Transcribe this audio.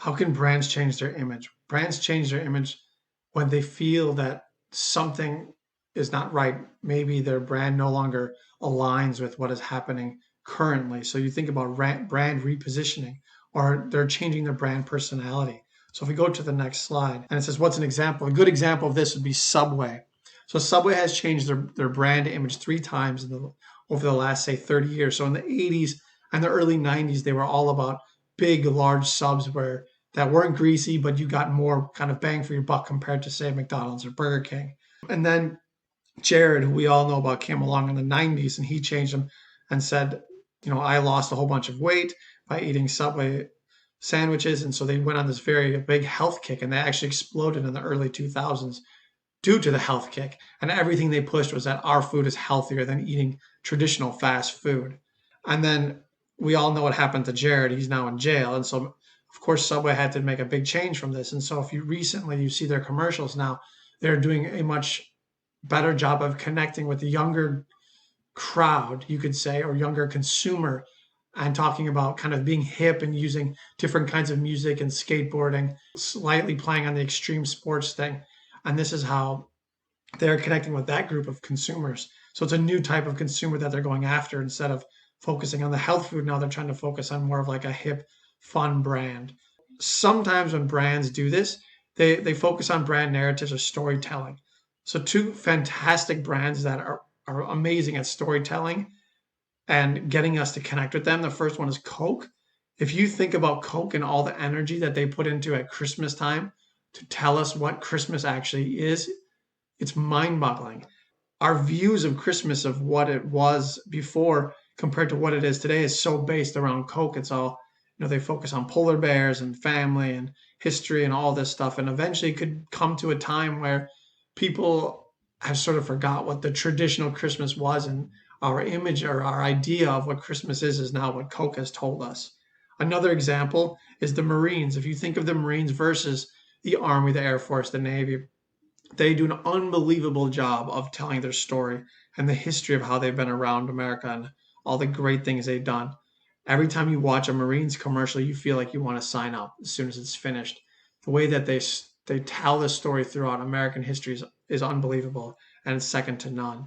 How can brands change their image? Brands change their image when they feel that something is not right. Maybe their brand no longer aligns with what is happening currently. So you think about brand repositioning, or they're changing their brand personality. So if we go to the next slide, and it says, what's an example? A good example of this would be Subway. So Subway has changed their brand image three times over the last, say, 30 years. So in the 80s and the early 90s, they were all about big, large subs that weren't greasy, but you got more kind of bang for your buck compared to, say, McDonald's or Burger King. And then Jared, who we all know about, came along in the 90s and he changed them and said, I lost a whole bunch of weight by eating Subway sandwiches. And so they went on this very big health kick, and they actually exploded in the early 2000s due to the health kick. And everything they pushed was that our food is healthier than eating traditional fast food. And then we all know what happened to Jared. He's now in jail. And so, of course, Subway had to make a big change from this. And so if you see their commercials now, they're doing a much better job of connecting with the younger crowd, you could say, or younger consumer, and talking about kind of being hip and using different kinds of music and skateboarding, slightly playing on the extreme sports thing. And this is how they're connecting with that group of consumers. So it's a new type of consumer that they're going after. Instead of focusing on the health food, now they're trying to focus on more of like a hip, fun brand. Sometimes when brands do this, they focus on brand narratives or storytelling. So two fantastic brands that are amazing at storytelling and getting us to connect with them. The first one is Coke. If you think about Coke and all the energy that they put into at Christmas time to tell us what Christmas actually is, it's mind-boggling. Our views of Christmas, of what it was before compared to what it is today, is so based around Coke. It's all, they focus on polar bears and family and history and all this stuff. And eventually it could come to a time where people have sort of forgot what the traditional Christmas was, and our image or our idea of what Christmas is now what Coke has told us. Another example is the Marines. If you think of the Marines versus the Army, the Air Force, the Navy, they do an unbelievable job of telling their story and the history of how they've been around America and all the great things they've done. Every time you watch a Marines commercial, you feel like you want to sign up as soon as it's finished. The way that they tell the story throughout American history is unbelievable, and it's second to none.